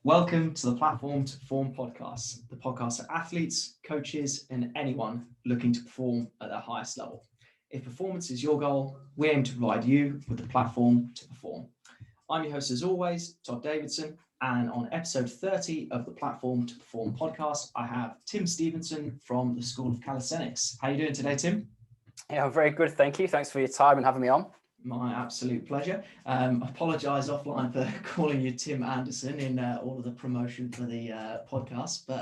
Welcome to the Platform to Perform podcast, the podcast for athletes, coaches, and anyone looking to perform at their highest level. If performance is your goal, we aim to provide you with the platform to perform. I'm your host, as always, Todd Davidson, and on episode 30 of the Platform to Perform podcast, I have Tim Stevenson from the School of Calisthenics. How are you doing today, Tim? Yeah, I'm very good. Thank you. Thanks for your time and having me on. My absolute pleasure. I apologise offline for calling you Tim Anderson in all of the promotion for the podcast, but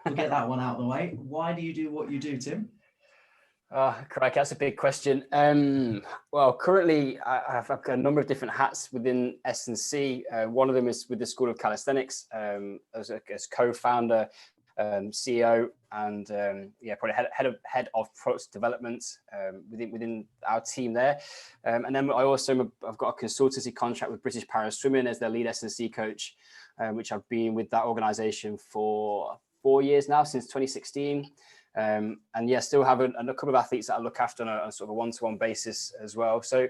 we'll get that one out of the way. Why do you do what you do, Tim? Crikey, that's a big question. Well, currently I've got a number of different hats within S&C. One of them is with the School of Calisthenics as co-founder, CEO, and probably head of product development within our team there. And then I've got a consultancy contract with British Para Swimming as their lead S&C coach, which I've been with that organisation for 4 years now, since 2016. And still have a couple of athletes that I look after on a sort of a one-to-one basis as well. So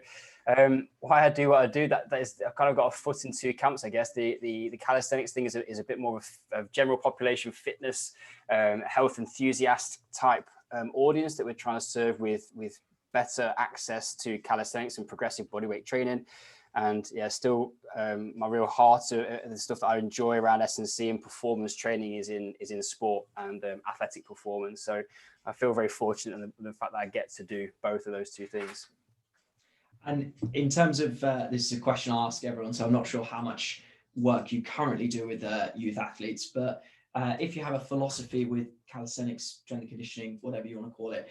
why I do what I do, that is, I've kind of got a foot in two camps, I guess. The calisthenics thing is a bit more of a general population fitness, health enthusiast type audience that we're trying to serve with better access to calisthenics and progressive bodyweight training. And still my real heart of the stuff that I enjoy around S&C and performance training is in sport and athletic performance. So I feel very fortunate in the fact that I get to do both of those two things. And in terms of, this is a question I ask everyone, so I'm not sure how much work you currently do with youth athletes, but if you have a philosophy with calisthenics, strength and conditioning, whatever you want to call it,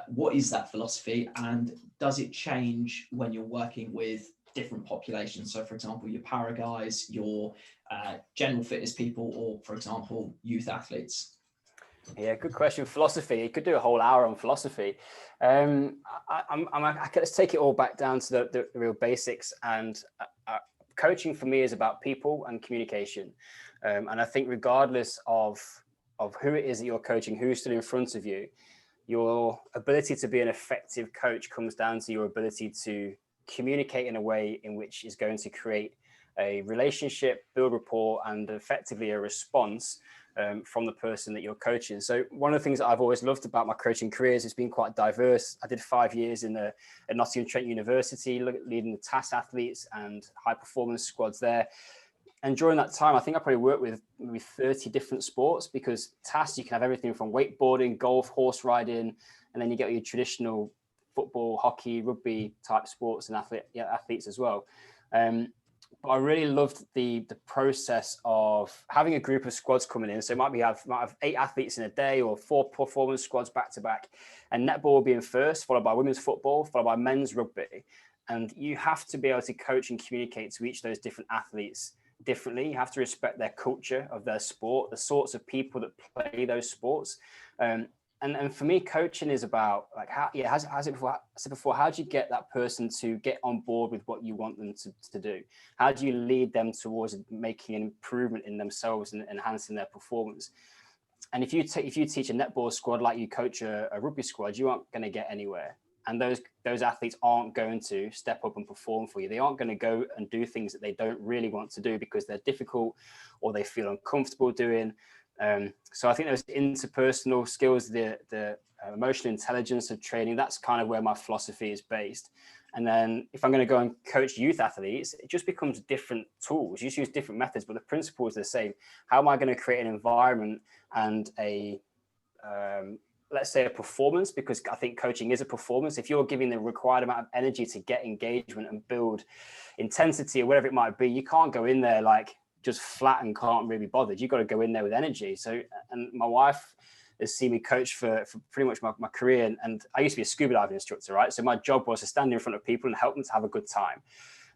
what is that philosophy, and does it change when you're working with different populations? So for example, your para guys, your general fitness people, or for example, youth athletes? Yeah, good question. Philosophy. You could do a whole hour on philosophy. Let's take it all back down to the real basics. And coaching for me is about people and communication. And I think regardless of who it is that you're coaching, who's stood in front of you, your ability to be an effective coach comes down to your ability to communicate in a way in which is going to create a relationship, build rapport, and effectively a response from the person that you're coaching. So one of the things that I've always loved about my coaching career is it's been quite diverse. I did 5 years at Nottingham Trent University, leading the TAS athletes and high performance squads there. And during that time, I think I probably worked with maybe 30 different sports, because TAS, you can have everything from wakeboarding, golf, horse riding, and then you get your traditional football, hockey, rugby type sports and athletes as well. But I really loved the process of having a group of squads coming in. So it might have 8 athletes in a day, or 4 performance squads back to back, and netball being first, followed by women's football, followed by men's rugby. And you have to be able to coach and communicate to each of those different athletes differently. You have to respect their culture of their sport, the sorts of people that play those sports. And for me, coaching is about, like, how do you get that person to get on board with what you want them to do? How do you lead them towards making an improvement in themselves and enhancing their performance? And if you teach a netball squad like you coach a rugby squad, you aren't going to get anywhere. And those athletes aren't going to step up and perform for you. They aren't going to go and do things that they don't really want to do because they're difficult or they feel uncomfortable doing. So I think those interpersonal skills, the emotional intelligence of training, that's kind of where my philosophy is based. And then if I'm going to go and coach youth athletes, it just becomes different tools. You just use different methods, but the principle is the same. How am I going to create an environment and let's say a performance, because I think coaching is a performance. If you're giving the required amount of energy to get engagement and build intensity or whatever it might be, you can't go in there like just flat and can't really be bothered. You've got to go in there with energy. So, and my wife has seen me coach for pretty much my career. And I used to be a scuba diving instructor, right? So my job was to stand in front of people and help them to have a good time.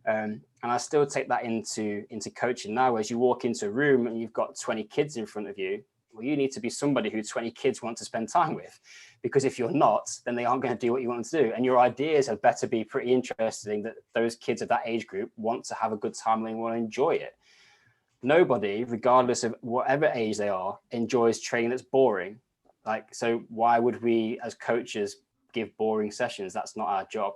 And I still take that into coaching now. As you walk into a room and you've got 20 kids in front of you, well, you need to be somebody who 20 kids want to spend time with, because if you're not, then they aren't going to do what you want them to do. And your ideas had better be pretty interesting, that those kids of that age group want to have a good time and they want to enjoy it. Nobody, regardless of whatever age they are, enjoys training that's boring. So why would we as coaches give boring sessions? That's not our job.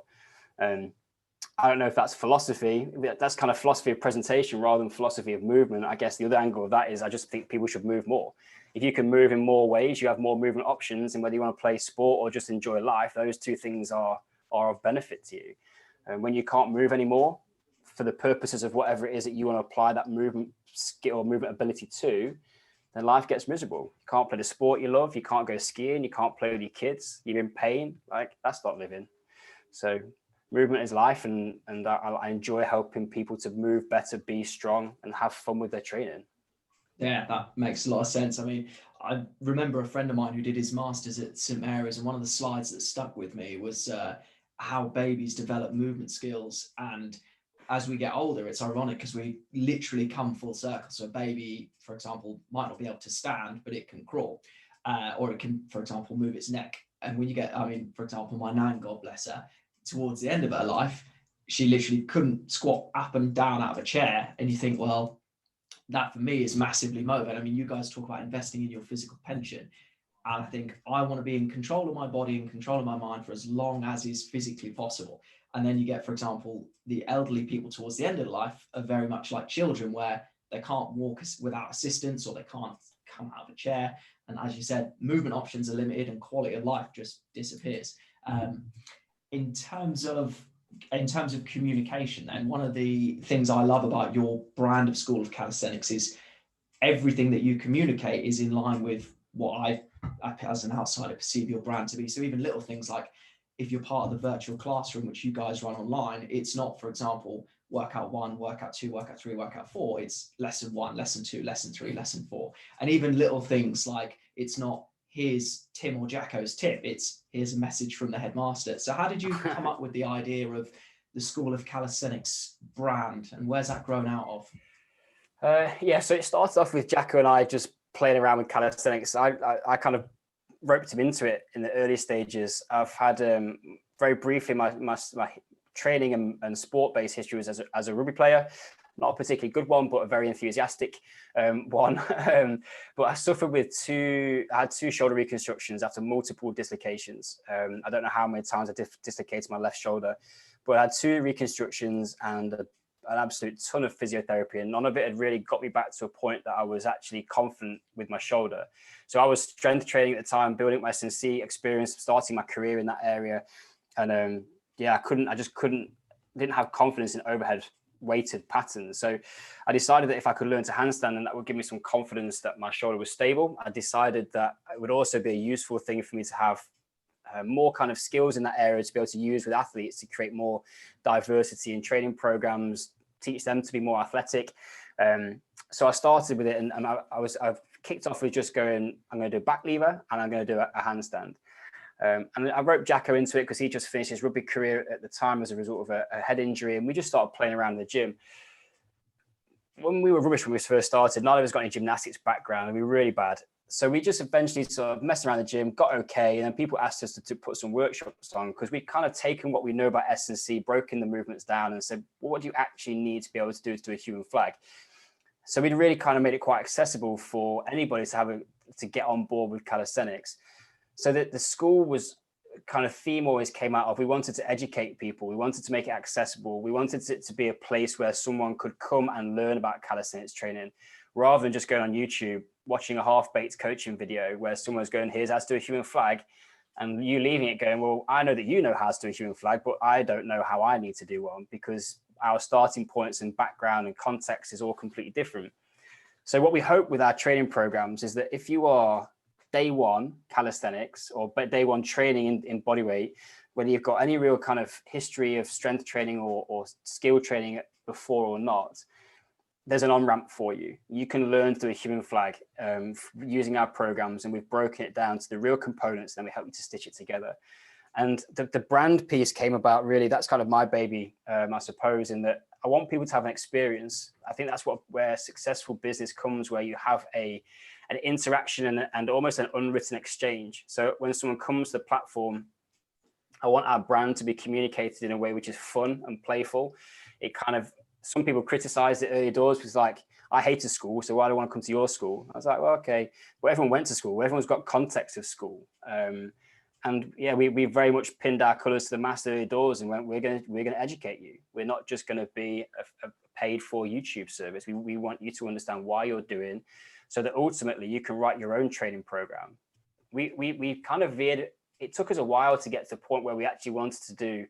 I don't know if that's philosophy. That's kind of philosophy of presentation rather than philosophy of movement. I guess the other angle of that is I just think people should move more. If you can move in more ways, you have more movement options, and whether you want to play sport or just enjoy life, those two things are of benefit to you. And when you can't move anymore for the purposes of whatever it is that you want to apply that movement skill or movement ability to, then life gets miserable. You can't play the sport you love, you can't go skiing, you can't play with your kids, you're in pain. Like, that's not living. So movement is life, and I enjoy helping people to move better, be strong, and have fun with their training. Yeah, that makes a lot of sense. I mean, I remember a friend of mine who did his master's at St Mary's, and one of the slides that stuck with me was how babies develop movement skills. And as we get older, it's ironic because we literally come full circle. So a baby, for example, might not be able to stand, but it can crawl, or it can, for example, move its neck. And when you get, I mean, for example, my nan, God bless her, towards the end of her life, she literally couldn't squat up and down out of a chair. And you think, well, that for me is massively motivating. I mean, you guys talk about investing in your physical pension. And I think I want to be in control of my body and control of my mind for as long as is physically possible. And then you get, for example, the elderly people towards the end of life are very much like children, where they can't walk without assistance, or they can't come out of a chair. And as you said, movement options are limited and quality of life just disappears. In terms of communication, then, one of the things I love about your brand of School of Calisthenics is everything that you communicate is in line with what I as an outsider perceive your brand to be. So even little things like, if you're part of the virtual classroom, which you guys run online, it's not, for example, workout 1, workout 2, workout 3, workout 4. It's lesson 1, lesson 2, lesson 3, lesson 4. And even little things like, it's not, here's Tim or Jacko's tip, it's, here's a message from the headmaster. So how did you come up with the idea of the School of Calisthenics brand, and where's that grown out of? Yeah, so it started off with Jacko and I just playing around with calisthenics. I kind of roped him into it in the early stages. I've had very briefly my training and sport-based history was as a rugby player. Not a particularly good one, but a very enthusiastic one. But I suffered with I had 2 shoulder reconstructions after multiple dislocations. I don't know how many times I dislocated my left shoulder, but I had 2 reconstructions and an absolute ton of physiotherapy, and none of it had really got me back to a point that I was actually confident with my shoulder. So I was strength training at the time, building my SNC experience, starting my career in that area. And yeah, didn't have confidence in overhead weighted patterns. So I decided that if I could learn to handstand, and that would give me some confidence that my shoulder was stable. I decided that it would also be a useful thing for me to have more kind of skills in that area to be able to use with athletes to create more diversity in training programs, teach them to be more athletic. So I started with it, and I've kicked off with just going, I'm going to do a back lever and I'm going to do a handstand. And I roped Jacko into it because he just finished his rugby career at the time as a result of a head injury, and we just started playing around in the gym. When we were rubbish when we first started, none of us got any gymnastics background, and we were really bad. So we just eventually sort of messed around the gym, got okay, and then people asked us to put some workshops on, because we'd kind of taken what we know about S&C, broken the movements down, and said, well, what do you actually need to be able to do a human flag? So we'd really kind of made it quite accessible for anybody to get on board with calisthenics. So that the school was kind of theme always came out of, we wanted to educate people, we wanted to make it accessible, we wanted it to be a place where someone could come and learn about calisthenics training, rather than just going on YouTube, watching a half-baked coaching video where someone's going, here's how to do a human flag, and you leaving it going, well, I know that you know how to do a human flag, but I don't know how I need to do one, because our starting points and background and context is all completely different. So what we hope with our training programs is that if you are day one calisthenics or day one training in bodyweight, whether you've got any real kind of history of strength training or skill training before or not, there's an on-ramp for you. You can learn through a human flag using our programs, and we've broken it down to the real components, and then we help you to stitch it together. And the brand piece came about, really, that's kind of my baby, I suppose, in that I want people to have an experience. I think that's where successful business comes, where you have an interaction and almost an unwritten exchange. So when someone comes to the platform, I want our brand to be communicated in a way which is fun and playful. It kind of, some people criticized it early doors because, like, I hated school, so why do I want to come to your school? I was like, well, okay, well, everyone went to school. Everyone's got context of school. And yeah, we very much pinned our colors to the mast early doors and went, we're going to educate you. We're not just going to be a paid for YouTube service. We want you to understand why you're doing, so that ultimately you can write your own training program. We kind of veered. It took us a while to get to the point where we actually wanted to do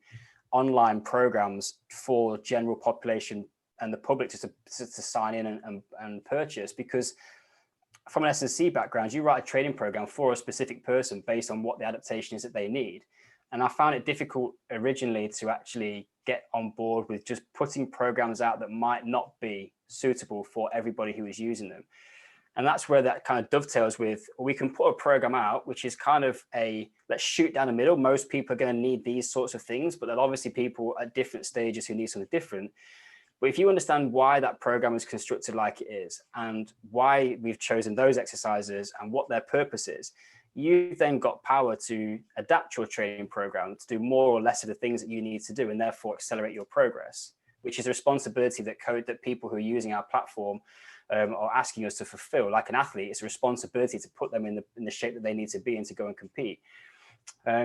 online programs for general population and the public to sign in and purchase, because from an S&C background, you write a training program for a specific person based on what the adaptation is that they need. And I found it difficult originally to actually get on board with just putting programs out that might not be suitable for everybody who is using them. And that's where that kind of dovetails with, we can put a program out, which is kind of let's shoot down the middle. Most people are going to need these sorts of things, but there are obviously people at different stages who need something different. But if you understand why that program is constructed like it is, and why we've chosen those exercises and what their purpose is, you've then got power to adapt your training program to do more or less of the things that you need to do, and therefore accelerate your progress, which is a responsibility that people who are using our platform are asking us to fulfill. Like an athlete, it's a responsibility to put them in the shape that they need to be in to go and compete.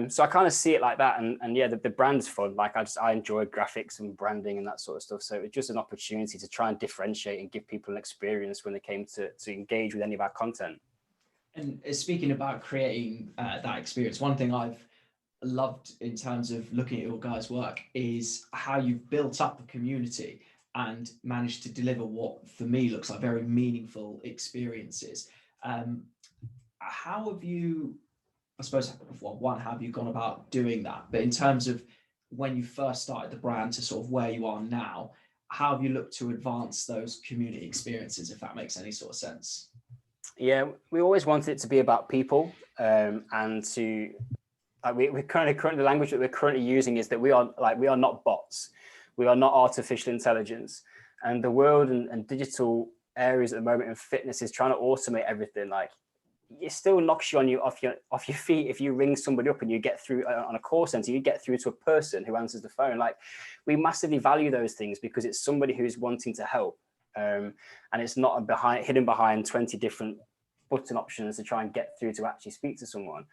So I kind of see it like that, and yeah, the brand's fun. Like I enjoy graphics and branding and that sort of stuff. So it's just an opportunity to try and differentiate and give people an experience when they came to engage with any of our content. And speaking about creating that experience, one thing I've loved in terms of looking at your guys' work is how you've built up a community and managed to deliver what for me looks like very meaningful experiences. How have you, I suppose, well, one, how have you gone about doing that? But in terms of when you first started the brand to sort of where you are now, how have you looked to advance those community experiences, if that makes any sort of sense? Yeah, we always wanted it to be about people, and to we're currently the language that we're currently using is that we are not bots, we are not artificial intelligence, and the world and digital areas at the moment in fitness is trying to automate everything. Like, it still knocks you off your feet if you ring somebody up and you get through on a call center, you get through to a person who answers the phone. Like, we massively value those things because it's somebody who's wanting to help, and it's not hidden behind 20 different button options to try and get through to actually speak to someone.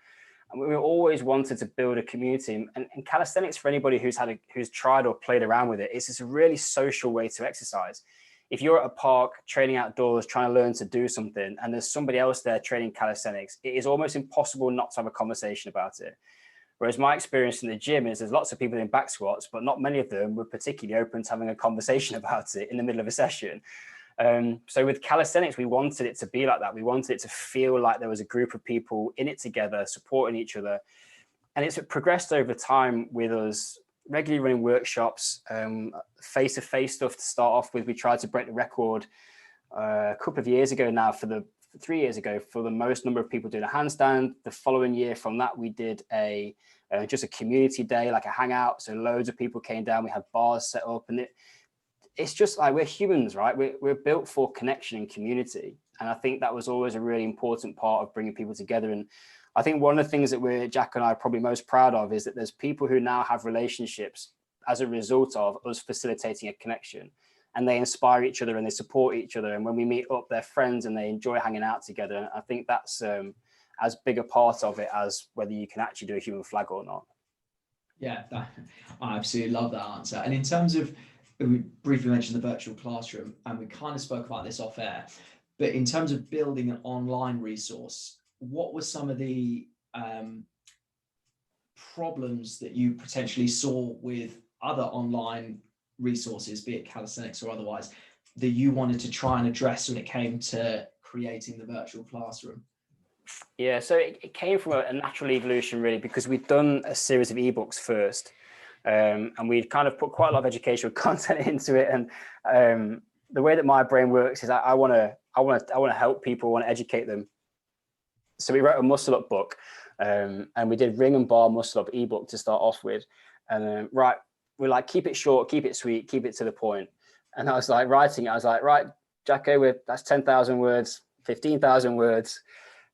And we always wanted to build a community, and calisthenics, for anybody who's tried or played around with it, it's just a really social way to exercise. If you're at a park training outdoors, trying to learn to do something, and there's somebody else there training calisthenics, it is almost impossible not to have a conversation about it. Whereas my experience in the gym is there's lots of people in back squats, but not many of them were particularly open to having a conversation about it in the middle of a session. So with calisthenics, we wanted it to be like that. We wanted it to feel like there was a group of people in it together, supporting each other. And it's progressed over time with us regularly running workshops, face-to-face stuff to start off with. We tried to break the record a couple of years ago now, 3 years ago, for the most number of people doing a handstand. The following year from that, we did just a community day, like a hangout. So loads of people came down, we had bars set up, and it's just like, we're humans, right? We're built for connection and community. And I think that was always a really important part of bringing people together. And I think one of the things that Jacko and I are probably most proud of is that there's people who now have relationships as a result of us facilitating a connection, and they inspire each other and they support each other. And when we meet up, they're friends and they enjoy hanging out together. And I think that's as big a part of it as whether you can actually do a human flag or not. Yeah, I absolutely love that answer. And in terms of, we briefly mentioned the virtual classroom, and we kind of spoke about this off air, but in terms of building an online resource, what were some of the problems that you potentially saw with other online resources, be it calisthenics or otherwise, that you wanted to try and address when it came to creating the virtual classroom? Yeah, so it came from a natural evolution, really, because we'd done a series of ebooks first. And we'd kind of put quite a lot of educational content into it. And the way that my brain works is I want to help people, I want to educate them. So we wrote a muscle up book, and we did ring and bar muscle up ebook to start off with. And we're like, keep it short, keep it sweet, keep it to the point. And I was like writing it. I was like, right, Jacko, that's 10,000 words, 15,000 words.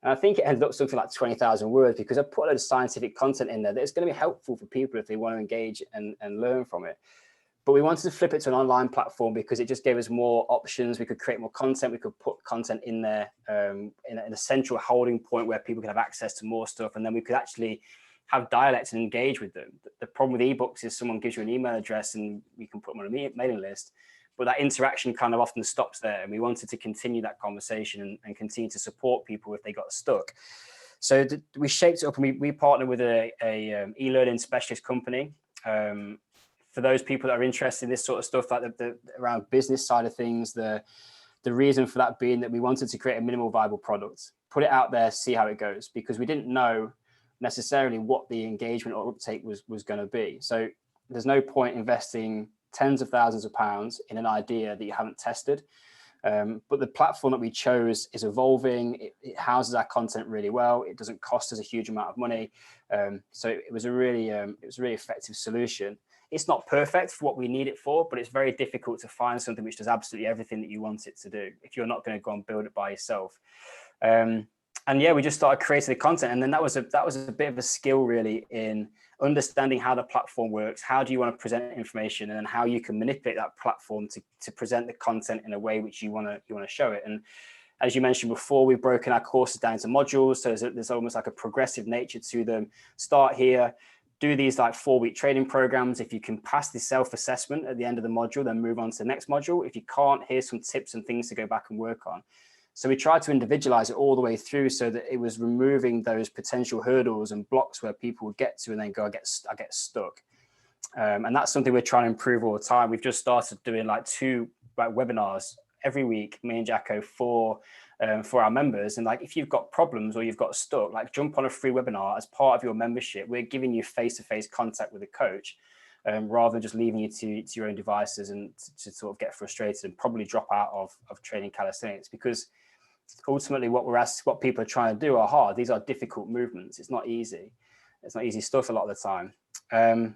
And I think it ended up something like 20,000 words, because I put a lot of scientific content in there that's going to be helpful for people if they want to engage and learn from it. But we wanted to flip it to an online platform because it just gave us more options. We could create more content. We could put content in there in a central holding point where people could have access to more stuff. And then we could actually have dialects and engage with them. The problem with ebooks is someone gives you an email address and you can put them on a mailing list, but that interaction kind of often stops there. And we wanted to continue that conversation and continue to support people if they got stuck. So we shaped it up, and we partnered with a e-learning specialist company. For those people that are interested in this sort of stuff, like the around business side of things, the reason for that being that we wanted to create a minimal viable product, put it out there, see how it goes, because we didn't know necessarily what the engagement or uptake was going to be. So there's no point investing tens of thousands of pounds in an idea that you haven't tested. But the platform that we chose is evolving. It houses our content really well. It doesn't cost us a huge amount of money. So it was a really effective solution. It's not perfect for what we need it for, but it's very difficult to find something which does absolutely everything that you want it to do if you're not going to go and build it by yourself. And yeah, we just started creating the content, and then that was a bit of a skill really in understanding how the platform works. How do you want to present information, and then how you can manipulate that platform to present the content in a way which you want to show it. And as you mentioned before, we've broken our courses down into modules, so there's almost like a progressive nature to them. Start here, do these like 4-week training programs. If you can pass the self-assessment at the end of the module, then move on to the next module. If you can't, here's some tips and things to go back and work on. So we tried to individualize it all the way through so that it was removing those potential hurdles and blocks where people would get to and then go, I get stuck. And that's something we're trying to improve all the time. We've just started doing like 2 webinars every week, me and Jacko, for our members. And like, if you've got problems or you've got stuck, like jump on a free webinar as part of your membership. We're giving you face-to-face contact with a coach, rather than just leaving you to your own devices and to sort of get frustrated and probably drop out of training calisthenics, because ultimately what people are trying to do are hard. These are difficult movements. It's not easy. It's not easy stuff a lot of the time.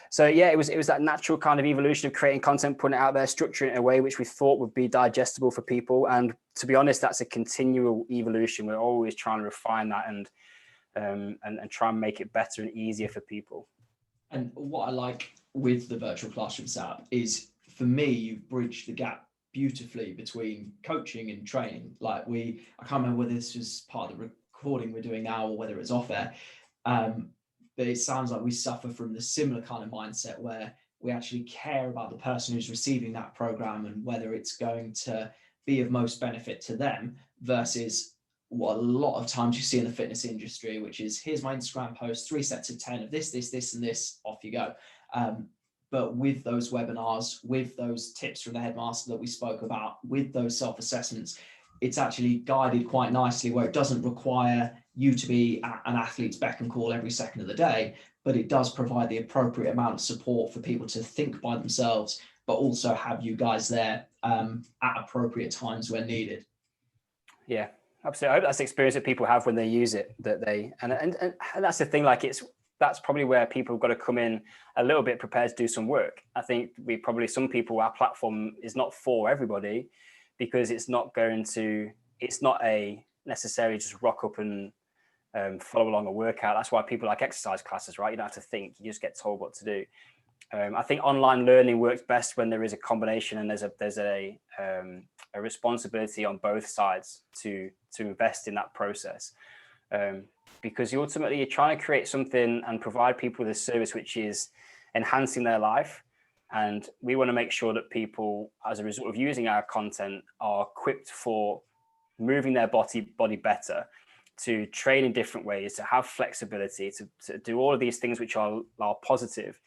So yeah, it was that natural kind of evolution of creating content, putting it out there, structuring it in a way which we thought would be digestible for people. And to be honest, that's a continual evolution. We're always trying to refine that and try and make it better and easier for people. And what I like with the virtual classroom setup is, for me, you've bridged the gap beautifully between coaching and training. Like I can't remember whether this was part of the recording we're doing now or whether it's off air. But it sounds like we suffer from the similar kind of mindset where we actually care about the person who's receiving that program and whether it's going to be of most benefit to them, versus what a lot of times you see in the fitness industry, which is, here's my Instagram post, 3 sets of 10 of this, and this, off you go. But with those webinars, with those tips from the headmaster that we spoke about, with those self-assessments, it's actually guided quite nicely, where it doesn't require you to be at an athlete's beck and call every second of the day, but it does provide the appropriate amount of support for people to think by themselves, but also have you guys there at appropriate times when needed. Yeah, absolutely. I hope that's the experience that people have when they use it, that they, and that's the thing, like that's probably where people have got to come in a little bit prepared to do some work. I think some people, our platform is not for everybody, because it's not a necessarily just rock up and follow along a workout. That's why people like exercise classes, right? You don't have to think, you just get told what to do. I think online learning works best when there is a combination and there's a responsibility on both sides to invest in that process. Because you're trying to create something and provide people with a service which is enhancing their life. And we want to make sure that people, as a result of using our content, are equipped for moving their body better, to train in different ways, to have flexibility, to do all of these things which are positive,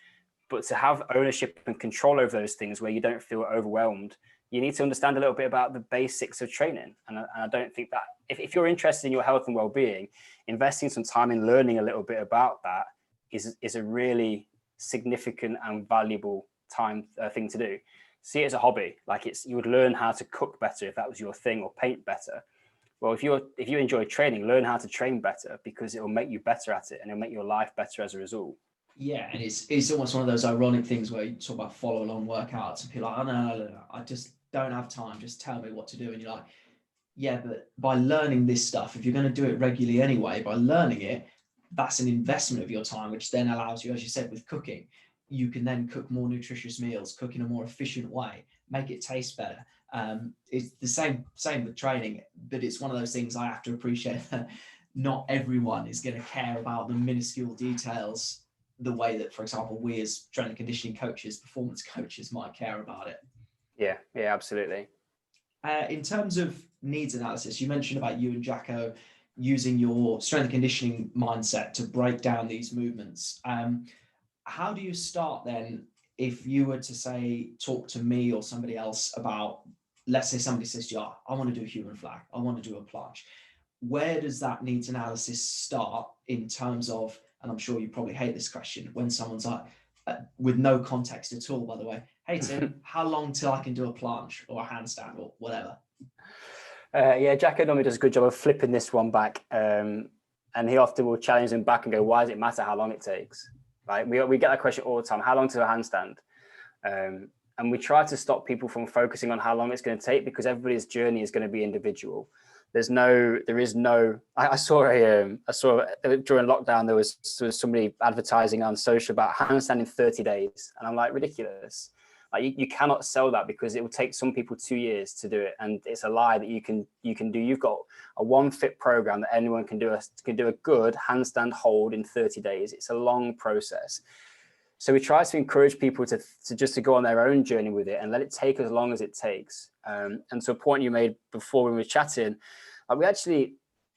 but to have ownership and control over those things where you don't feel overwhelmed. You need to understand a little bit about the basics of training. And I don't think that if you're interested in your health and well-being, investing some time in learning a little bit about that is a really significant and valuable thing to do. See it as a hobby. Like you would learn how to cook better if that was your thing, or paint better. Well, if you enjoy training, learn how to train better, because it will make you better at it and it'll make your life better as a result. Yeah, and it's almost one of those ironic things where you talk about follow along workouts and people are like, oh, no, I just don't have time, just tell me what to do. And you're like, yeah, but by learning this stuff, if you're going to do it regularly anyway, by learning it, that's an investment of your time, which then allows you, as you said, with cooking, you can then cook more nutritious meals, cook in a more efficient way, make it taste better. It's the same with training, but it's one of those things I have to appreciate that not everyone is going to care about the minuscule details the way that, for example, we as strength and conditioning coaches, performance coaches might care about it. Yeah, absolutely. In terms of needs analysis, you mentioned about you and Jacko using your strength and conditioning mindset to break down these movements. How do you start then if you were to say, talk to me or somebody else about, let's say somebody says to you, oh, I want to do a human flag, I want to do a plunge. Where does that needs analysis start in terms of, and I'm sure you probably hate this question, when someone's like, with no context at all, by the way, hey Tim, how long till I can do a plunge or a handstand or whatever? Yeah, Jacko normally does a good job of flipping this one back. And he often will challenge them back and go, why does it matter how long it takes? Right? We get that question all the time. How long to a handstand? And we try to stop people from focusing on how long it's going to take, because everybody's journey is going to be individual. I saw during lockdown, there was somebody advertising on social about handstand in 30 days. And I'm like, ridiculous. Like you cannot sell that, because it will take some people 2 years to do it. And it's a lie that you can do. You've got a one fit program that anyone can do a good handstand hold in 30 days. It's a long process. So we try to encourage people to just to go on their own journey with it and let it take as long as it takes. And to a point you made before when we were chatting,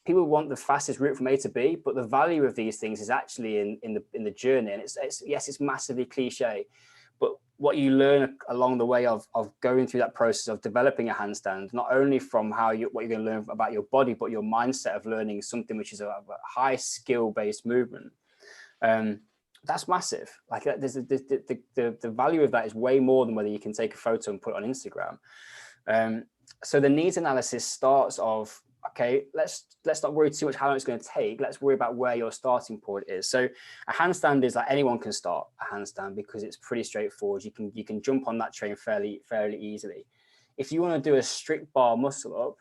people want the fastest route from A to B, but the value of these things is actually in the journey. And it's massively cliche, but what you learn along the way of going through that process of developing a handstand, not only from what you're going to learn about your body, but your mindset of learning something which is a high skill based movement. That's massive. Like the value of that is way more than whether you can take a photo and put it on Instagram. So the needs analysis starts of, okay, let's not worry too much how long it's going to take. Let's worry about where your starting point is. So a handstand is like anyone can start a handstand because it's pretty straightforward. You can jump on that train fairly easily. If you want to do a strict bar muscle up,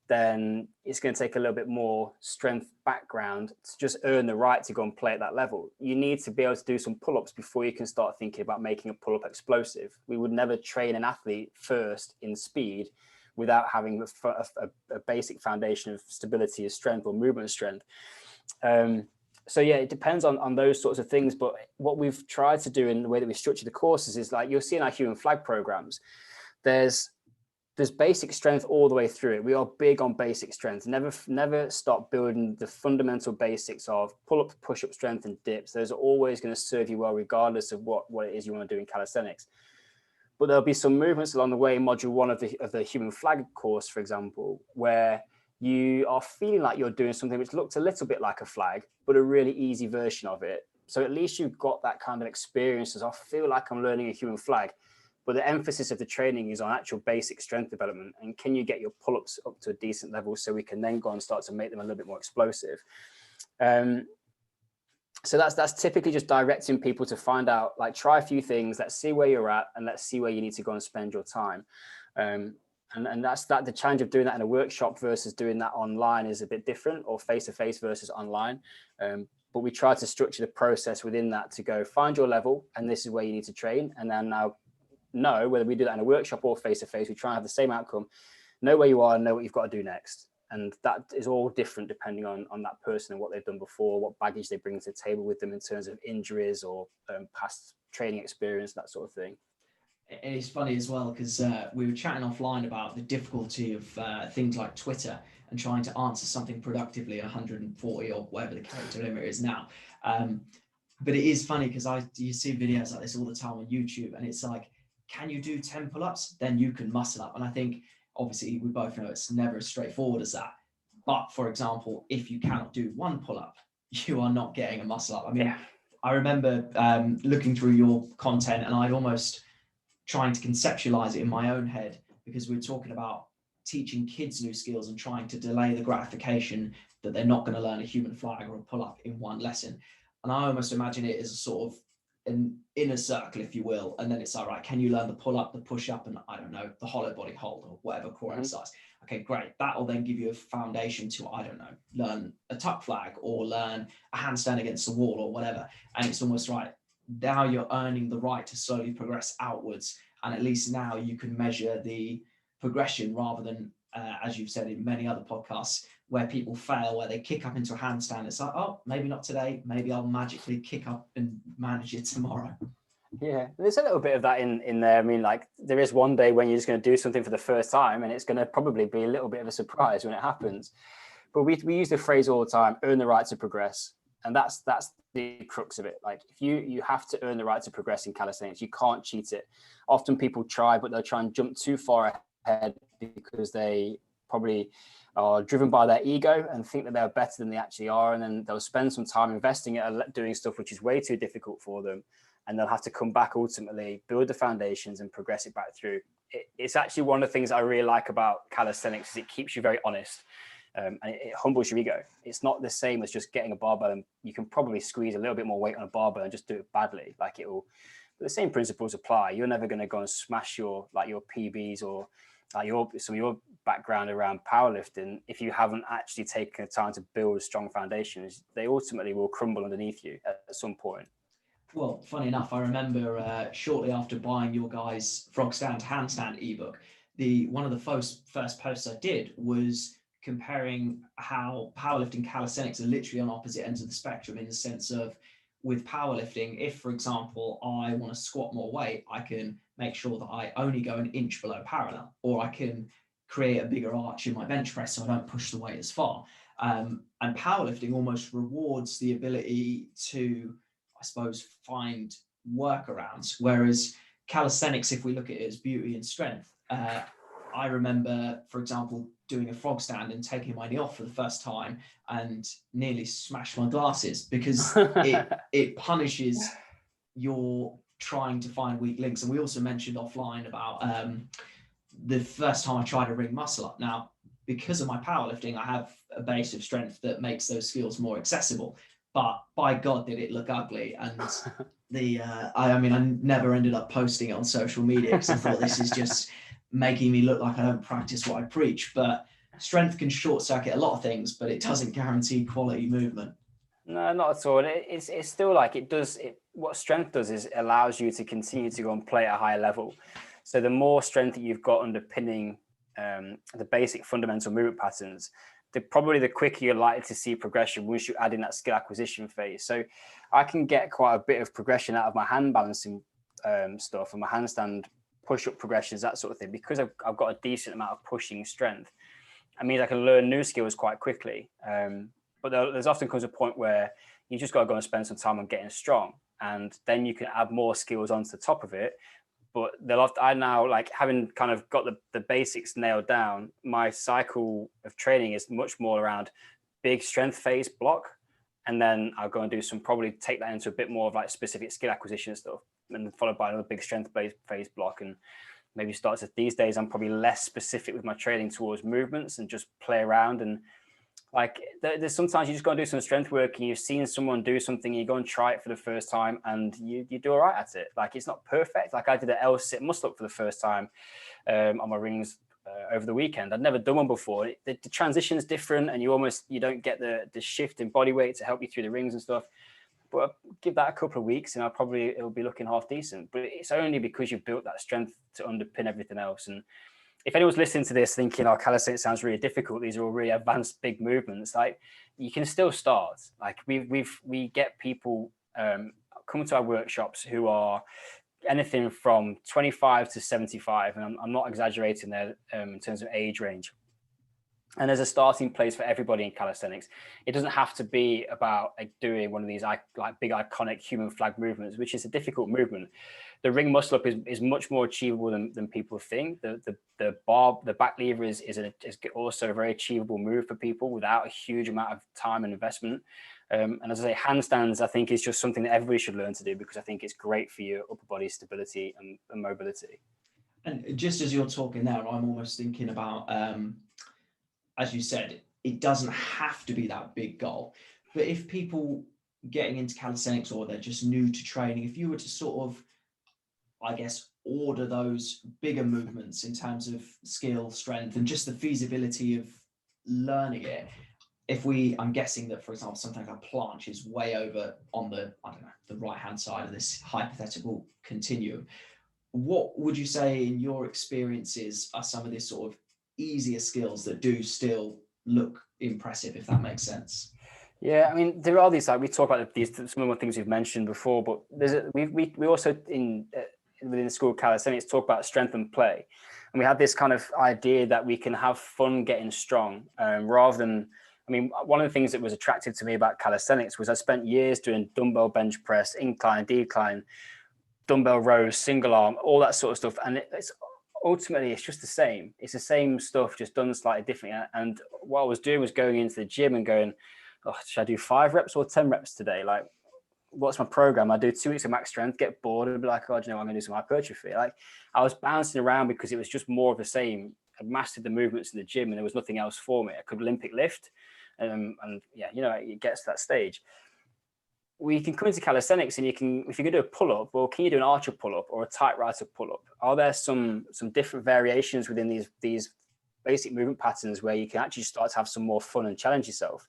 then it's going to take a little bit more strength background to just earn the right to go and play at that level. You need to be able to do some pull-ups before you can start thinking about making a pull-up explosive. We would never train an athlete first in speed without having a basic foundation of stability of strength or movement strength. So yeah, it depends on those sorts of things. But what we've tried to do in the way that we structure the courses is, like you'll see in our human flag programs, there's basic strength all the way through it. We are big on basic strength. Never stop building the fundamental basics of pull-up, push-up strength and dips. Those are always going to serve you well, regardless of what it is you want to do in calisthenics. But there'll be some movements along the way in module 1 of the human flag course, for example, where you are feeling like you're doing something which looks a little bit like a flag, but a really easy version of it. So at least you've got that kind of experience as, I feel like I'm learning a human flag. But the emphasis of the training is on actual basic strength development. And can you get your pull-ups up to a decent level so we can then go and start to make them a little bit more explosive? So that's typically just directing people to find out, like, try a few things, let's see where you're at, and let's see where you need to go and spend your time. And that's the challenge of doing that in a workshop versus doing that online is a bit different, or face-to-face versus online. But we try to structure the process within that to go find your level, and this is where you need to train. And then now know whether we do that in a workshop or face-to-face, we try and have the same outcome, know where you are and know what you've got to do next. And that is all different depending on that person and what they've done before, what baggage they bring to the table with them in terms of injuries or past training experience, that sort of thing. It's funny as well, because we were chatting offline about the difficulty of things like Twitter and trying to answer something productively 140 or whatever the character limit is now. But it is funny because you see videos like this all the time on YouTube, and it's like, can you do 10 pull-ups? Then you can muscle up. And I think, obviously, we both know it's never as straightforward as that. But for example, if you cannot do 1 pull-up, you are not getting a muscle up. I mean, I remember looking through your content, and I'd almost trying to conceptualize it in my own head, because we were talking about teaching kids new skills and trying to delay the gratification that they're not going to learn a human flag or a pull-up in one lesson. And I almost imagine it as a sort of an inner circle, if you will, and then it's all right, can you learn the pull-up, the push-up, and I don't know, the hollow body hold or whatever core exercise? Okay, great. That will then give you a foundation to, I don't know, learn a tuck flag or learn a handstand against the wall or whatever. And it's almost right, now you're earning the right to slowly progress outwards, and at least now you can measure the progression rather than as you've said in many other podcasts, where people fail, where they kick up into a handstand. It's like, oh, maybe not today. Maybe I'll magically kick up and manage it tomorrow. Yeah, there's a little bit of that in there. I mean, like there is one day when you're just going to do something for the first time, and it's going to probably be a little bit of a surprise when it happens. But we use the phrase all the time: earn the right to progress, and that's the crux of it. Like if you have to earn the right to progress in calisthenics, you can't cheat it. Often people try, but they'll try and jump too far ahead because they probably are driven by their ego and think that they're better than they actually are, and then they'll spend some time investing it doing stuff which is way too difficult for them. And they'll have to come back ultimately, build the foundations and progress it back through. It's actually one of the things I really like about calisthenics is it keeps you very honest, and it humbles your ego. It's not the same as just getting a barbell, and you can probably squeeze a little bit more weight on a barbell and just do it badly. Like it will, but the same principles apply. You're never going to go and smash your PBs or some of your background around powerlifting if you haven't actually taken the time to build strong foundations. They ultimately will crumble underneath you at some point. Well, funny enough, I remember shortly after buying your guys' frog stand handstand ebook, one of the first posts I did was comparing how powerlifting calisthenics are literally on opposite ends of the spectrum, in the sense of, with powerlifting, if, for example, I want to squat more weight, I can make sure that I only go an inch below parallel, or I can create a bigger arch in my bench press so I don't push the weight as far. And powerlifting almost rewards the ability to, I suppose, find workarounds, whereas calisthenics, if we look at it as beauty and strength, I remember, for example, doing a frog stand and taking my knee off for the first time and nearly smashed my glasses because it punishes your trying to find weak links. And we also mentioned offline about the first time I tried to ring muscle up. Now, because of my powerlifting, I have a base of strength that makes those skills more accessible. But by God, did it look ugly. And I never ended up posting it on social media because I thought this is just making me look like I don't practice what I preach. But strength can short circuit a lot of things, but it doesn't guarantee quality movement. No, not at all. It's still like it does. What strength does is it allows you to continue to go and play at a higher level. So the more strength that you've got underpinning the basic fundamental movement patterns, probably the quicker you're likely to see progression once you add in that skill acquisition phase. So I can get quite a bit of progression out of my hand balancing stuff and my handstand push-up progressions, that sort of thing, because I've got a decent amount of pushing strength. I mean, I can learn new skills quite quickly. But there's often comes a point where you just got to go and spend some time on getting strong, and then you can add more skills onto the top of it. But I now, like, having kind of got the basics nailed down, my cycle of training is much more around big strength phase block. And then I'll go and probably take that into a bit more of like specific skill acquisition stuff, and followed by another big strength phase block. And maybe starts at these days, I'm probably less specific with my training towards movements and just play around. And like there's sometimes you just got to do some strength work and you've seen someone do something, you go and try it for the first time and you do all right at it. Like it's not perfect. Like I did an L-sit muscle up for the first time on my rings over the weekend. I'd never done one before. The transition's different and you don't get the shift in body weight to help you through the rings and stuff. But give that a couple of weeks and it'll be looking half decent. But it's only because you've built that strength to underpin everything else. And if anyone's listening to this thinking, oh, calisthenics sounds really difficult, these are all really advanced big movements, like you can still start. Like we get people come to our workshops who are anything from 25 to 75, and I'm not exaggerating there in terms of age range. And there's a starting place for everybody in calisthenics. It doesn't have to be about doing one of these like big iconic human flag movements, which is a difficult movement. The ring muscle up is much more achievable than people think. The back lever is also a very achievable move for people without a huge amount of time and investment. And as I say, handstands, I think, is just something that everybody should learn to do because I think it's great for your upper body stability and mobility. And just as you're talking there, I'm almost thinking about, as you said, it doesn't have to be that big goal. But if people getting into calisthenics or they're just new to training, if you were to sort of, I guess, order those bigger movements in terms of skill, strength, and just the feasibility of learning it, I'm guessing that, for example, something like a planche is way over on the right-hand side of this hypothetical continuum. What would you say in your experiences are some of the sort of easier skills that do still look impressive, if that makes sense. Yeah, I mean, there are these, like we talk about these some of the things we've mentioned before, but we also within the School of Calisthenics talk about strength and play, and we have this kind of idea that we can have fun getting strong, rather than. I mean, one of the things that was attractive to me about calisthenics was I spent years doing dumbbell bench press, incline, decline, dumbbell rows, single arm, all that sort of stuff, and it's ultimately it's just the same. It's the same stuff, just done slightly differently. And what I was doing was going into the gym and going, oh, should I do 5 reps or 10 reps today? Like, what's my program? I do 2 weeks of max strength, get bored, and be like, oh, do you know what? I'm going to do some hypertrophy. Like, I was bouncing around because it was just more of the same. I mastered the movements in the gym, and there was nothing else for me. I could Olympic lift, and yeah, you know, it gets to that stage. We can come into calisthenics, and you can, if you can do a pull-up, well, can you do an archer pull-up or a tight riser pull-up? Are there some different variations within these basic movement patterns where you can actually start to have some more fun and challenge yourself?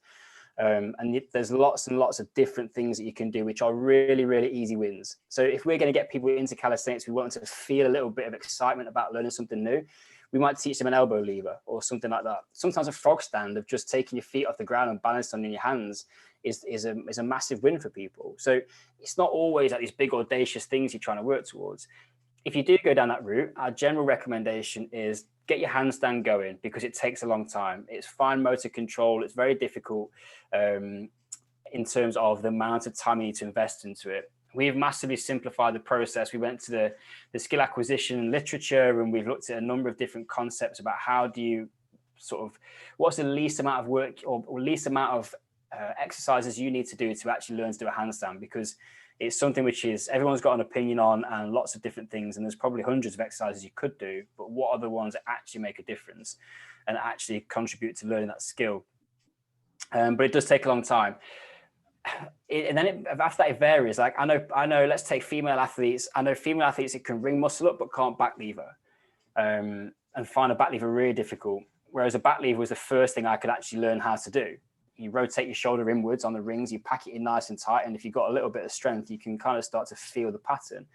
And there's lots and lots of different things that you can do, which are really, really easy wins. So if we're going to get people into calisthenics, we want them to feel a little bit of excitement about learning something new. We might teach them an elbow lever or something like that. Sometimes a frog stand of just taking your feet off the ground and balancing on your hands is a massive win for people. So it's not always like these big audacious things you're trying to work towards. If you do go down that route, our general recommendation is get your handstand going, because it takes a long time. It's fine motor control. It's very difficult in terms of the amount of time you need to invest into it. We've massively simplified the process. We went to the skill acquisition literature, and we've looked at a number of different concepts about how do you sort of, what's the least amount of work or least amount of exercises you need to do to actually learn to do a handstand, because it's something which is everyone's got an opinion on, and lots of different things, and there's probably hundreds of exercises you could do, but what are the ones that actually make a difference and actually contribute to learning that skill? But it does take a long time. And then after that, it varies. Like I know. Let's take female athletes. I know female athletes that can ring muscle up but can't back lever, and find a back lever really difficult. Whereas a back lever was the first thing I could actually learn how to do. You rotate your shoulder inwards on the rings, you pack it in nice and tight, and if you've got a little bit of strength, you can kind of start to feel the pattern.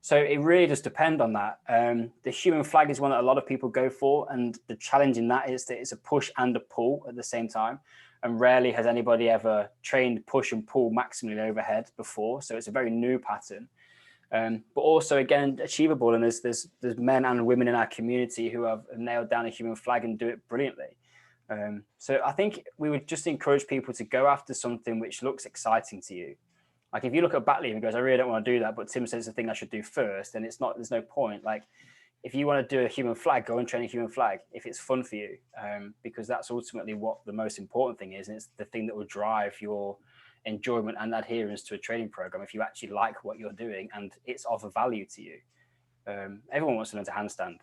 So it really does depend on that. The human flag is one that a lot of people go for, and the challenge in that is that it's a push and a pull at the same time. And rarely has anybody ever trained push and pull maximally overhead before. So it's a very new pattern, but also again achievable. And there's men and women in our community who have nailed down a human flag and do it brilliantly. So I think we would just encourage people to go after something which looks exciting to you. Like if you look at back lever and goes, I really don't want to do that, but Tim says it's the thing I should do first, then there's no point. Like if you want to do a human flag, go and train a human flag if it's fun for you, because that's ultimately what the most important thing is. And it's the thing that will drive your enjoyment and adherence to a training program if you actually like what you're doing and it's of a value to you. Everyone wants to learn to handstand.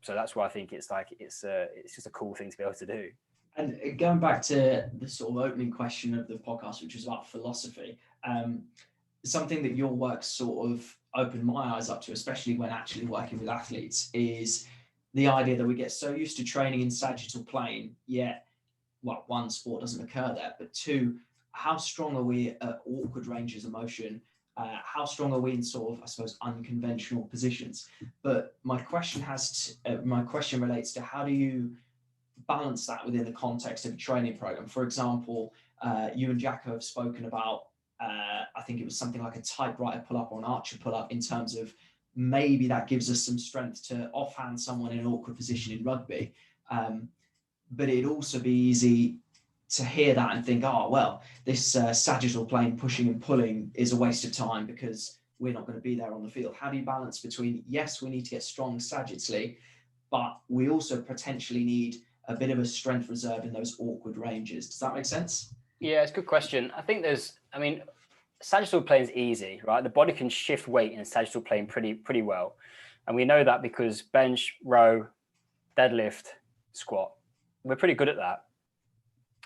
So that's why I think it's just a cool thing to be able to do. And going back to the sort of opening question of the podcast, which was about philosophy, something that your work sort of opened my eyes up to, especially when actually working with athletes, is the idea that we get so used to training in sagittal plane, yet, well, one, sport doesn't occur there, but two, how strong are we at awkward ranges of motion? How strong are we in sort of, I suppose, unconventional positions? But my question relates to how do you balance that within the context of a training program? For example, you and Jacko have spoken about, I think it was something like a typewriter pull-up or an archer pull-up, in terms of maybe that gives us some strength to offhand someone in an awkward position in rugby. But it'd also be easy to hear that and think, oh, well, this sagittal plane pushing and pulling is a waste of time because we're not going to be there on the field. How do you balance between, yes, we need to get strong sagittally, but we also potentially need a bit of a strength reserve in those awkward ranges? Does that make sense? Yeah, it's a good question. I think sagittal plane is easy, right? The body can shift weight in sagittal plane pretty well. And we know that because bench, row, deadlift, squat, we're pretty good at that.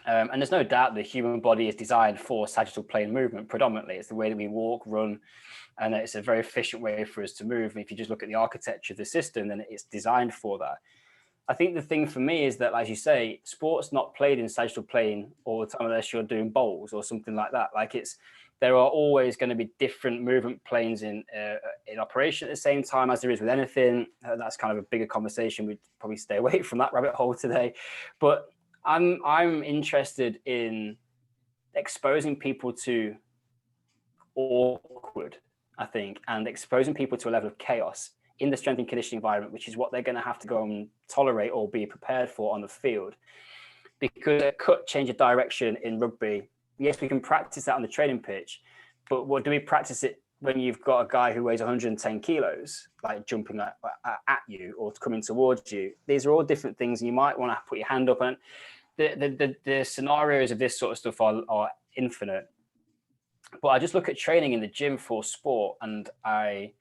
And there's no doubt the human body is designed for sagittal plane movement predominantly. It's the way that we walk, run, and it's a very efficient way for us to move. And if you just look at the architecture of the system, then it's designed for that. I think the thing for me is that, as you say, sport's not played in sagittal plane all the time unless you're doing bowls or something like that. Like there are always going to be different movement planes in operation at the same time, as there is with anything. That's kind of a bigger conversation. We'd probably stay away from that rabbit hole today. But I'm interested in exposing people to awkward, I think, and exposing people to a level of chaos in the strength and conditioning environment, which is what they're going to have to go and tolerate or be prepared for on the field. Because a cut, change of direction in rugby, yes, we can practice that on the training pitch, but what do we practice it when you've got a guy who weighs 110 kilos, like jumping at you or coming towards you? These are all different things, and you might want to put your hand up, and the scenarios of this sort of stuff are infinite. But I just look at training in the gym for sport, and I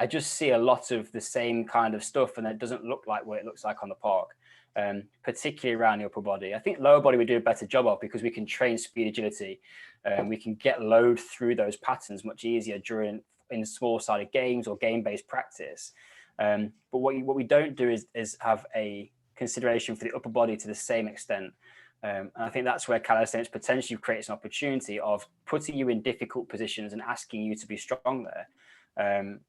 just see a lot of the same kind of stuff, and it doesn't look like what it looks like on the park, particularly around the upper body. I think lower body we do a better job of, because we can train speed, agility, we can get load through those patterns much easier in small-sided games or game-based practice. But what we don't do is have a consideration for the upper body to the same extent. And I think that's where calisthenics potentially creates an opportunity of putting you in difficult positions and asking you to be strong there. And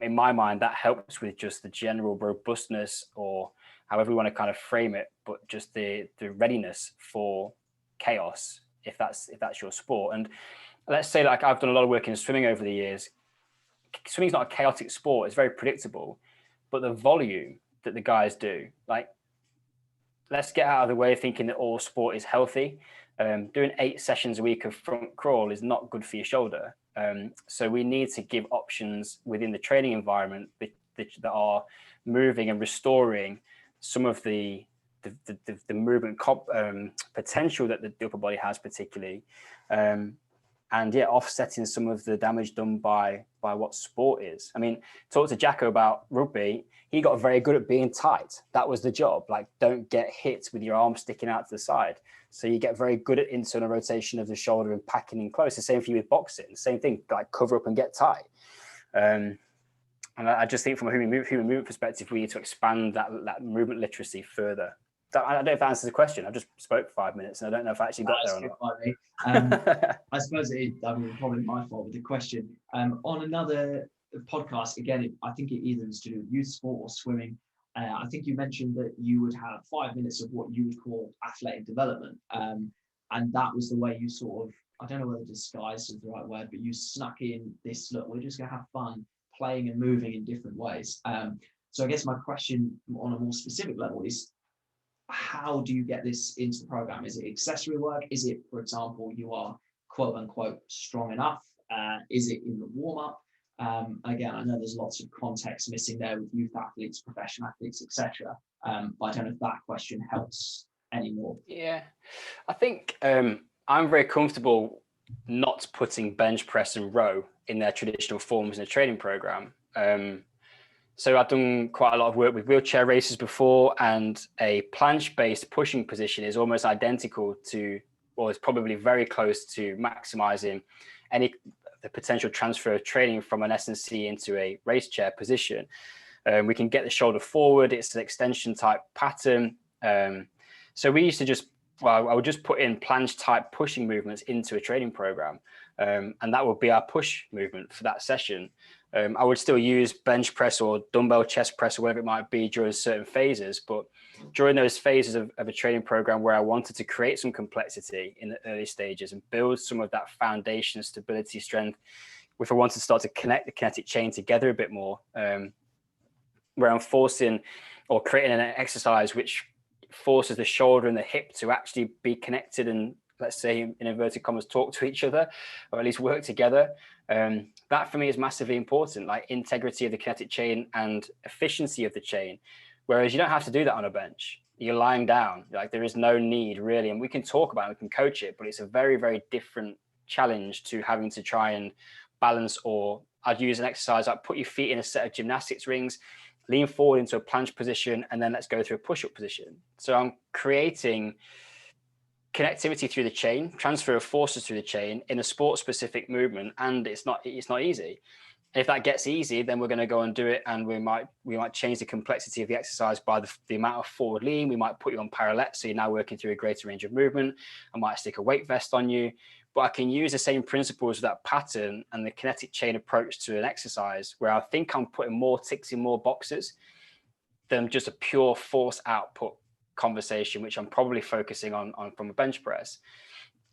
in my mind, that helps with just the general robustness, or however we want to kind of frame it, but just the readiness for chaos, if that's your sport. And let's say, like, I've done a lot of work in swimming over the years. Swimming's not a chaotic sport; it's very predictable. But the volume that the guys do, like, let's get out of the way of thinking that all sport is healthy. Doing 8 sessions a week of front crawl is not good for your shoulder. So we need to give options within the training environment that are moving and restoring some of the movement potential that the upper body has, particularly, and offsetting some of the damage done by what sport is. I mean, talk to Jacko about rugby. He got very good at being tight. That was the job. Like, don't get hit with your arm sticking out to the side. So you get very good at internal rotation of the shoulder and packing in close. The same for you with boxing. Same thing, like, cover up and get tight. And I just think from a human movement perspective, we need to expand that movement literacy further. I don't know if that answers the question. I just spoke for 5 minutes, and I don't know if I actually got there or not. I suppose probably my fault with the question. On another podcast, again, I think it either is to do with youth sport or swimming. I think you mentioned that you would have 5 minutes of what you would call athletic development. And that was the way you sort of, I don't know whether disguise is the right word, but you snuck in this, look, we're just going to have fun playing and moving in different ways. So I guess my question on a more specific level is, how do you get this into the program? Is it accessory work? Is it, for example, you are quote unquote strong enough? Is it in the warm up? Again, I know there's lots of context missing there with youth athletes, professional athletes, etc. But I don't know if that question helps anymore. Yeah, I think I'm very comfortable not putting bench press and row in their traditional forms in a training program. So I've done quite a lot of work with wheelchair racers before, and a planche-based pushing position is almost identical to, or is probably very close to, maximizing the potential transfer of training from an S&C into a race chair position. We can get the shoulder forward. It's an extension type pattern. So we used to I would just put in planche type pushing movements into a training program. And that would be our push movement for that session. I would still use bench press or dumbbell chest press or whatever it might be during certain phases. But during those phases of a training program where I wanted to create some complexity in the early stages and build some of that foundation, stability, strength, if I wanted to start to connect the kinetic chain together a bit more, where I'm forcing or creating an exercise which forces the shoulder and the hip to actually be connected and, let's say, in inverted commas, talk to each other, or at least work together. That for me is massively important, like integrity of the kinetic chain and efficiency of the chain. Whereas you don't have to do that on a bench. You're lying down, like there is no need really. And we can talk about it, we can coach it, but it's a very, very different challenge to having to try and balance, or I'd use an exercise like put your feet in a set of gymnastics rings, lean forward into a planche position, and then let's go through a push-up position. So I'm creating connectivity through the chain, transfer of forces through the chain in a sport-specific movement, and it's not easy. If that gets easy, then we're going to go and do it, and we might change the complexity of the exercise by the amount of forward lean. We might put you on parallel, so you're now working through a greater range of movement. I might stick a weight vest on you, but I can use the same principles of that pattern and the kinetic chain approach to an exercise where I think I'm putting more ticks in more boxes than just a pure force output conversation, which I'm probably focusing on from a bench press.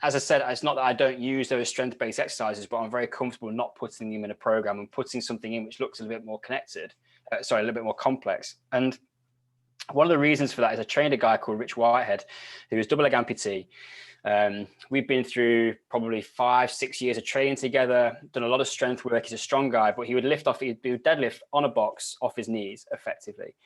As I said, it's not that I don't use those strength-based exercises, but I'm very comfortable not putting them in a program and putting something in which looks a little bit more connected, a little bit more complex. And one of the reasons for that is I trained a guy called Rich Whitehead, who was double leg amputee. We've been through probably 5-6 years of training together, done a lot of strength work. He's a strong guy, but he would deadlift on a box off his knees effectively.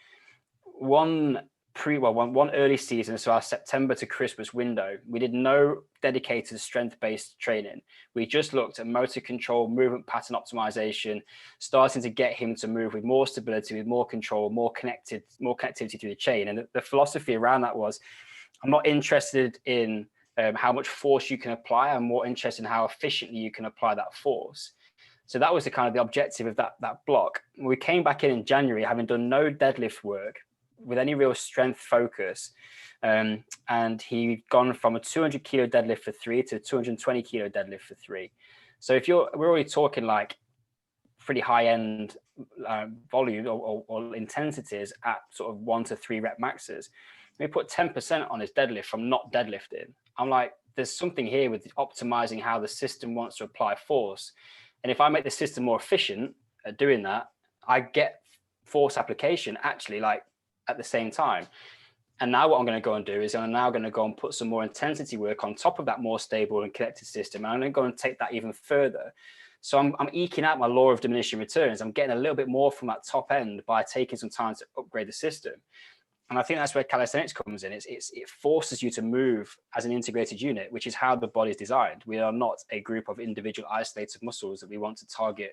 One early season, so our September to Christmas window, we did no dedicated strength-based training. We just looked at motor control, movement pattern optimization, starting to get him to move with more stability, with more control, more connectivity through the chain. And the philosophy around that was, I'm not interested in how much force you can apply. I'm more interested in how efficiently you can apply that force. So that was the kind of the objective of that block. We came back in January, having done no deadlift work with any real strength focus. And he'd gone from a 200 kilo deadlift for 3 to a 220 kilo deadlift for 3. So we're already talking like pretty high end volume or intensities at sort of 1 to 3 rep maxes. We put 10% on his deadlift from not deadlifting. I'm like, there's something here with optimizing how the system wants to apply force. And if I make the system more efficient at doing that, I get force application actually like at the same time. And now what I'm going to go and do is I'm now going to go and put some more intensity work on top of that more stable and connected system. And I'm going to go and take that even further. So I'm eking out my law of diminishing returns. I'm getting a little bit more from that top end by taking some time to upgrade the system. And I think that's where calisthenics comes in. It forces you to move as an integrated unit, which is how the body is designed. We are not a group of individual isolated muscles that we want to target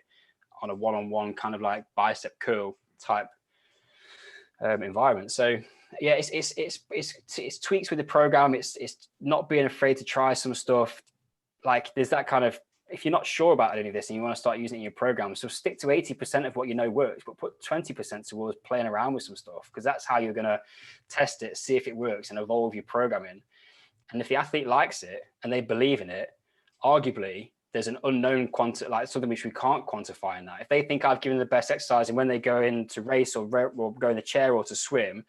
on a one-on-one kind of like bicep curl type environment. So yeah, it's tweaks with the program. It's not being afraid to try some stuff. Like there's that kind of, if you're not sure about any of this and you want to start using it in your program, so stick to 80% of what you know works, but put 20% towards playing around with some stuff, because that's how you're going to test it, see if it works, and evolve your programming. And if the athlete likes it and they believe in it, arguably there's an unknown like something which we can't quantify in that. If they think I've given the best exercise, and when they go in to race or go in the chair or to swim,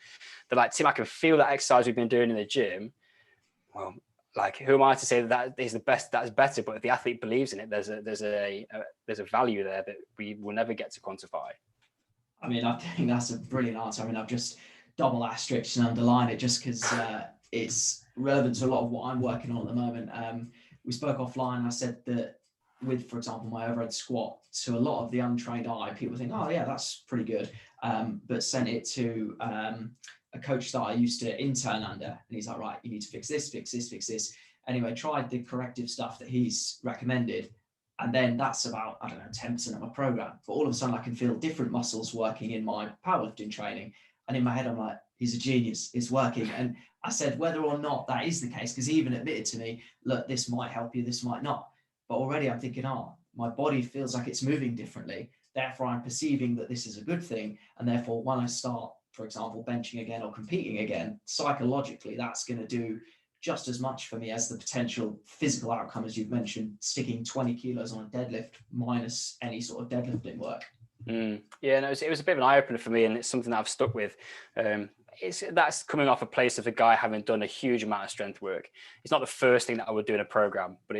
they're like, Tim, I can feel that exercise we've been doing in the gym. Well, like, who am I to say that is the best, that's better? But if the athlete believes in it, there's a value there that we will never get to quantify. I mean, I think that's a brilliant answer. I mean, I've just double asterisked and underlined it just because it's relevant to a lot of what I'm working on at the moment. We spoke offline. I said that with, for example, my overhead squat, to a lot of the untrained eye, people think, oh yeah, that's pretty good. But sent it to a coach that I used to intern under, and he's like, right, you need to fix this, fix this, fix this. Anyway, tried the corrective stuff that he's recommended. And then that's about, I don't know, 10% of my program. But all of a sudden I can feel different muscles working in my powerlifting training. And in my head, I'm like, he's a genius, it's working. And I said, whether or not that is the case, because he even admitted to me, look, this might help you, this might not. But already I'm thinking, oh, my body feels like it's moving differently. Therefore, I'm perceiving that this is a good thing. And therefore, when I start, for example, benching again or competing again, psychologically, that's going to do just as much for me as the potential physical outcome, as you've mentioned, sticking 20 kilos on a deadlift minus any sort of deadlifting work. Yeah, no, it was a bit of an eye-opener for me, and it's something that I've stuck with. That's coming off a place of a guy having done a huge amount of strength work. It's not the first thing that I would do in a program, but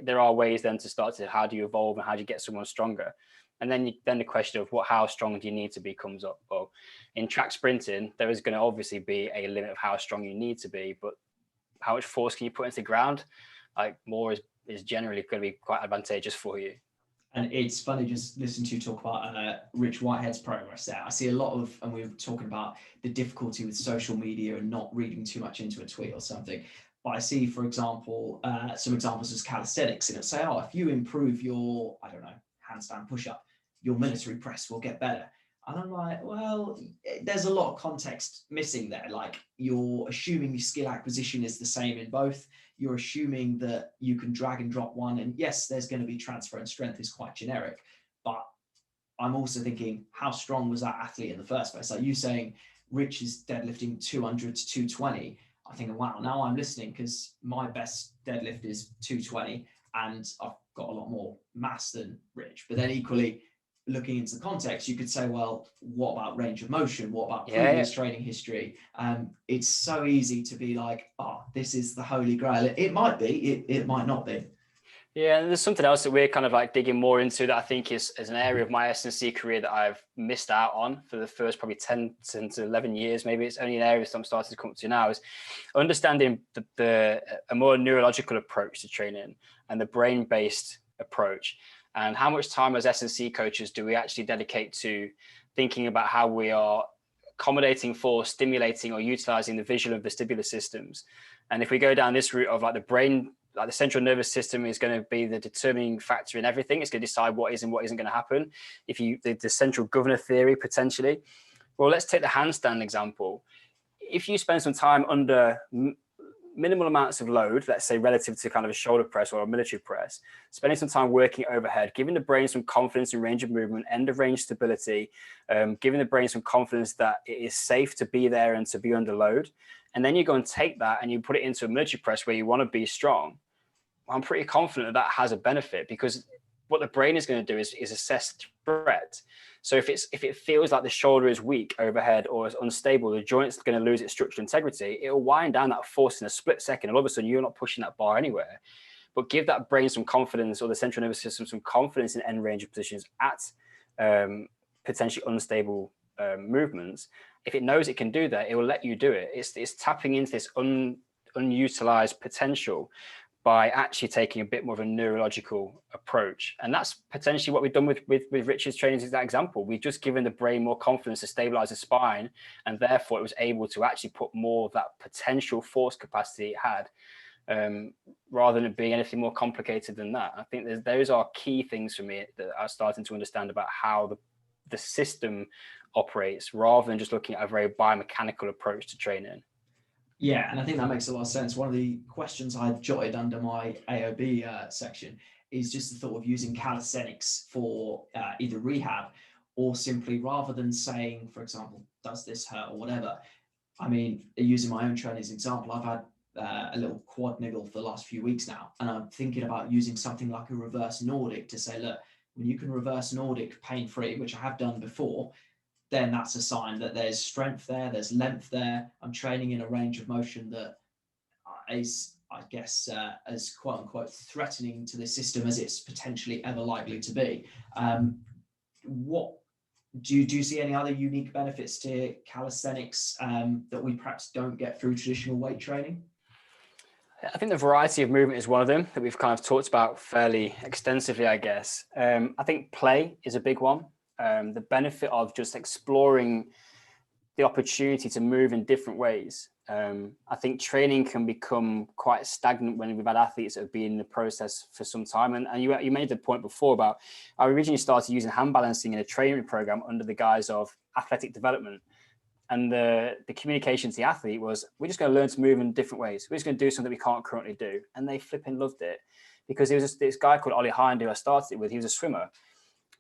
there are ways then to start to, how do you evolve and how do you get someone stronger? And then the question of how strong do you need to be comes up. Well, in track sprinting, there is going to obviously be a limit of how strong you need to be, but how much force can you put into the ground? Like, more is generally going to be quite advantageous for you. And it's funny just listening to you talk about Rich Whitehead's progress there. I see a lot of, and we were talking about the difficulty with social media and not reading too much into a tweet or something. But I see, for example, some examples as calisthenics, and it'll say, oh, if you improve your, I don't know, handstand push-up, your military press will get better. And I'm like, well, there's a lot of context missing there. Like, you're assuming skill acquisition is the same in both. You're assuming that you can drag and drop one. And yes, there's going to be transfer, and strength is quite generic. But I'm also thinking, how strong was that athlete in the first place? Like you saying, Rich is deadlifting 200 to 220. I think, wow, now I'm listening, because my best deadlift is 220 and I've got a lot more mass than Rich. But then equally, looking into the context, you could say, well, what about range of motion? What about previous training history? It's so easy to be like, oh, this is the holy grail. It might be, it might not be. Yeah, and there's something else that we're kind of like digging more into that I think is an area of my S&C career that I've missed out on for the first probably 10 to 11 years. Maybe it's only an area that I'm starting to come to now, is understanding a more neurological approach to training and the brain-based approach, and how much time as S&C coaches do we actually dedicate to thinking about how we are accommodating for, stimulating or utilizing the visual and vestibular systems. And if we go down this route of like the brain, like the central nervous system is going to be the determining factor in everything. It's going to decide what is and what isn't going to happen. If you, the central governor theory potentially. Well, let's take the handstand example. If you spend some time under minimal amounts of load, let's say relative to kind of a shoulder press or a military press, spending some time working overhead, giving the brain some confidence in range of movement, end of range stability, giving the brain some confidence that it is safe to be there and to be under load. And then you go and take that and you put it into a military press where you want to be strong. I'm pretty confident that that has a benefit, because what the brain is going to do is assess threat. So if it feels like the shoulder is weak overhead or is unstable, the joint's going to lose its structural integrity, it will wind down that force in a split second. And all of a sudden, you're not pushing that bar anywhere. But give that brain some confidence, or the central nervous system some confidence in end range of positions at potentially unstable movements. If it knows it can do that, it will let you do it. It's tapping into this unutilized potential by actually taking a bit more of a neurological approach. And that's potentially what we've done with Richard's training, is that example. We've just given the brain more confidence to stabilize the spine, and therefore it was able to actually put more of that potential force capacity it had, rather than it being anything more complicated than that. I think those are key things for me that are starting to understand about how the system operates, rather than just looking at a very biomechanical approach to training. Yeah, and I think that makes a lot of sense. One of the questions I've jotted under my AOB section is just the thought of using calisthenics for either rehab, or simply, rather than saying, for example, does this hurt or whatever. I mean, using my own training as an example, I've had a little quad niggle for the last few weeks now, and I'm thinking about using something like a reverse Nordic to say, look, when you can reverse Nordic pain-free, which I have done before, then that's a sign that there's strength there, there's length there. I'm training in a range of motion that is, I guess, as quote unquote threatening to the system as it's potentially ever likely to be. What do you see any other unique benefits to calisthenics that we perhaps don't get through traditional weight training? I think the variety of movement is one of them that we've kind of talked about fairly extensively, I guess. I think play is a big one. The benefit of just exploring the opportunity to move in different ways. I think training can become quite stagnant when we've had athletes that have been in the process for some time. And you made the point before about, I originally started using hand balancing in a training program under the guise of athletic development. And the communication to the athlete was, we're just going to learn to move in different ways. We're just going to do something we can't currently do. And they flipping loved it, because it was just this guy called Ollie Hind who I started it with. He was a swimmer.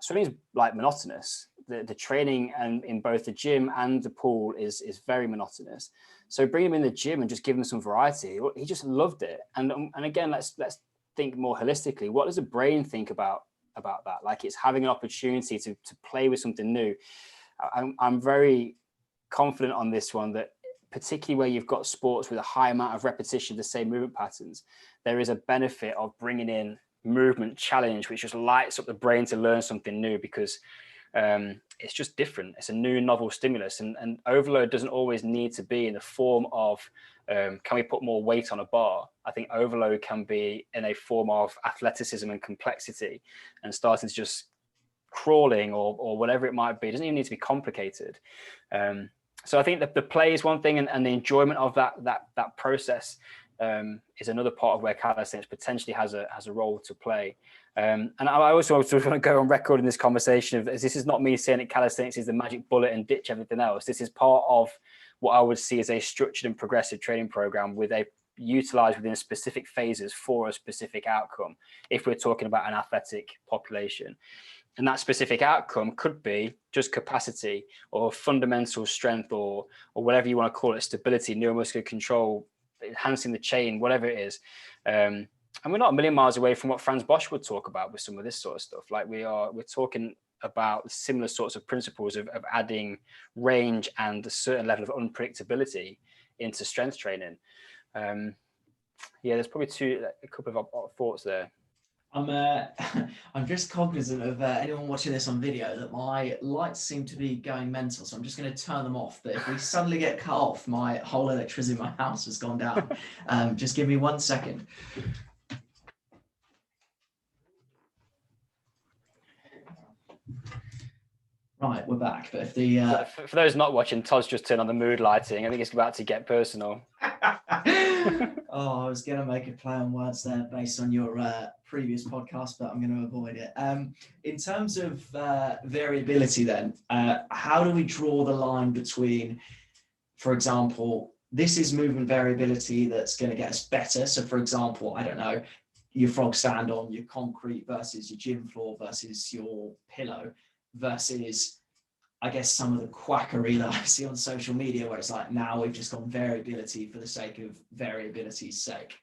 Swimming is like monotonous. The training and in both the gym and the pool is very monotonous. So bring him in the gym and just give him some variety. He just loved it. And again, let's think more holistically. What does the brain think about that? Like, it's having an opportunity to play with something new. I'm very confident on this one, that particularly where you've got sports with a high amount of repetition of the same movement patterns, there is a benefit of bringing in movement challenge, which just lights up the brain to learn something new, because it's just different. It's a new novel stimulus, and overload doesn't always need to be in the form of can we put more weight on a bar. I think overload can be in a form of athleticism and complexity, and starting to just crawling or whatever it might be. It doesn't even need to be complicated. So I think that the play is one thing, and the enjoyment of that process is another part of where calisthenics potentially has a role to play. And I also want to go on record in this conversation of, this is not me saying that calisthenics is the magic bullet and ditch everything else. This is part of what I would see as a structured and progressive training program with a utilized within specific phases for a specific outcome, if we're talking about an athletic population. And that specific outcome could be just capacity or fundamental strength or whatever you want to call it, stability, neuromuscular control, enhancing the chain, whatever it is. And we're not a million miles away from what Franz Bosch would talk about with some of this sort of stuff. Like we're talking about similar sorts of principles of adding range and a certain level of unpredictability into strength training. Yeah, there's probably a couple of thoughts there. I'm just cognizant of anyone watching this on video that my lights seem to be going mental, so I'm just going to turn them off. But if we suddenly get cut off, my whole electricity in my house has gone down. Just give me 1 second. Right, we're back. But if the for those not watching, Todd's just turned on the mood lighting. I think it's about to get personal. Oh, I was going to make a play on words there based on your previous podcast, but I'm going to avoid it. In terms of variability then, how do we draw the line between, for example, this is movement variability that's going to get us better. So for example, I don't know, your frog stand on your concrete versus your gym floor versus your pillow versus, I guess, some of the quackery that I see on social media where it's like, now we've just gone variability for the sake of variability's sake.